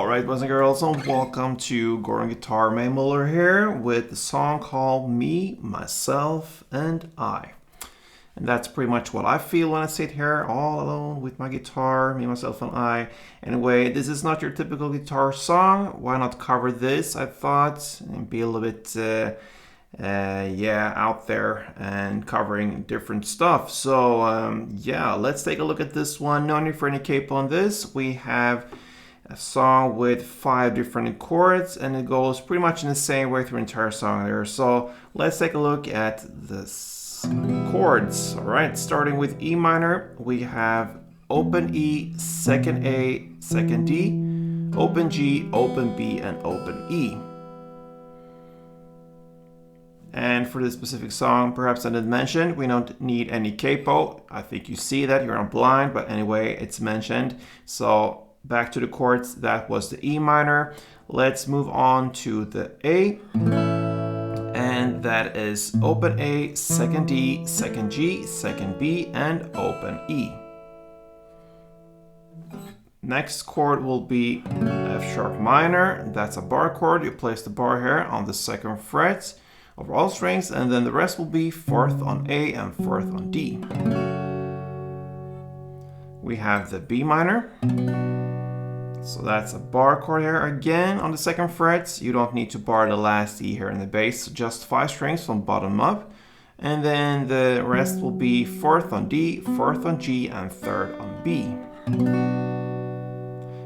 Alright, boys and girls, and welcome to Gordon Guitar. MAE MULLER here with the song called Me, Myself, and I. And that's pretty much what I feel when I sit here all alone with my guitar, me, myself, and I. Anyway, this is not your typical guitar song. Why not cover this, I thought, and be a little bit out there and covering different stuff. So yeah, let's take a look at this one. No need for any capo on this. We have a song with 5 different chords, and it goes pretty much in the same way through the entire song there. So let's take a look at the chords. All right, starting with E minor, we have open E, second A, second D, open G, open B, and open E. And for this specific song, perhaps I didn't mention, we don't need any capo. I think you see that, you're not blind, but anyway, it's mentioned. So back to the chords, that was the E minor. Let's move on to the A. And that is open A, second D, second G, second B, and open E. Next chord will be F sharp minor. That's a bar chord. You place the bar here on the 2nd fret of all strings, and then the rest will be 4th on A and 4th on D. We have the B minor. So that's a bar chord here again on the 2nd fret. You don't need to bar the last E here in the bass, just 5 strings from bottom up. And then the rest will be 4th on D, 4th on G, and 3rd on B.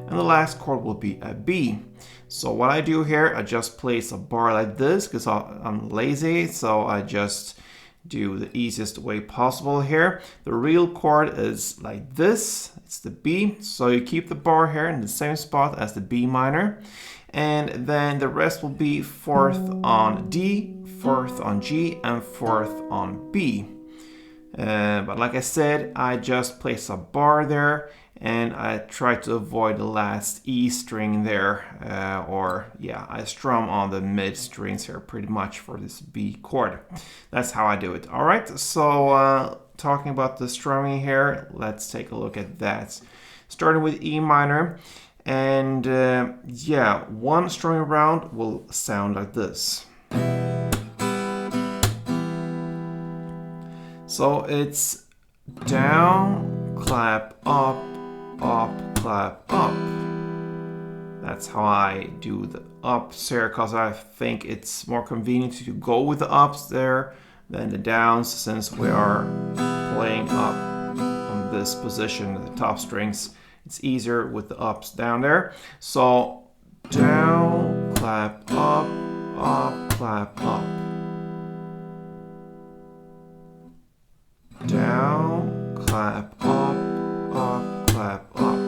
And the last chord will be a B. So what I do here, I just place a bar like this because I'm lazy, so I just do the easiest way possible here. The real chord is like this, it's the B, so you keep the bar here in the same spot as the B minor, and then the rest will be 4th on D, 4th on G, and 4th on B. But like I said, I just place a bar there, and I try to avoid the last E string there, I strum on the mid strings here pretty much for this B chord. That's how I do it. All right, so talking about the strumming here, let's take a look at that. Starting with E minor, and one strumming round will sound like this. So it's down, clap, up, clap, up. That's how I do the ups here, because I think it's more convenient to go with the ups there than the downs, since we are playing up on this position, the top strings. It's easier with the ups down there. So down, clap, up, clap, up. Down, clap, up, clap, up.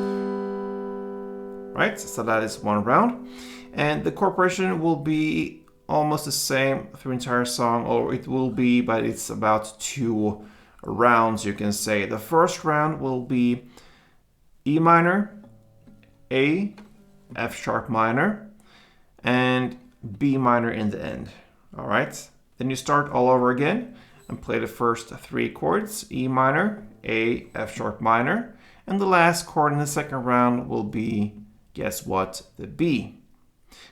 Right, so that is one round. And the chord progression will be almost the same through the entire song, or it will be, but it's about 2 rounds, you can say. The first round will be E minor, A, F sharp minor, and B minor in the end. All right, then you start all over again and play the first 3 chords, E minor, A, F sharp minor, and the last chord in the second round will be, guess what, the B.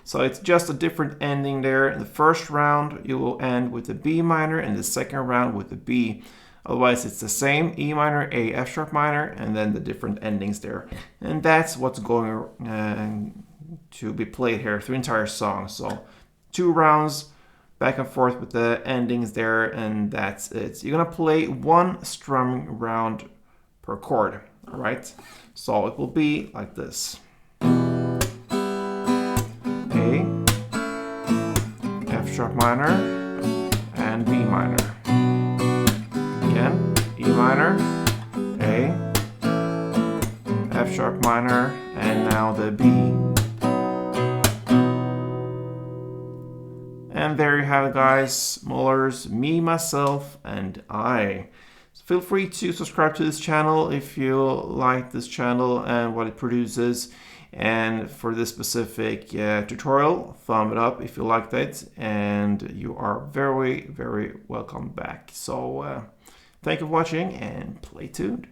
So it's just a different ending there. In the first round, you will end with the B minor, and the second round with the B. Otherwise, it's the same, E minor, A, F sharp minor, and then the different endings there. And that's what's going to be played here through the entire song. So 2 rounds, back and forth with the endings there, and that's it. You're gonna play 1 strumming round per chord, all right? So it will be like this. A, F sharp minor, and B minor. Again, E minor, A, F sharp minor, and now the B. And there you have it, guys. Muller's Me, Myself, and I. So feel free to subscribe to this channel if you like this channel and what it produces. And for this specific tutorial, thumb it up if you liked it. And you are very, very welcome back. So thank you for watching, and play tuned.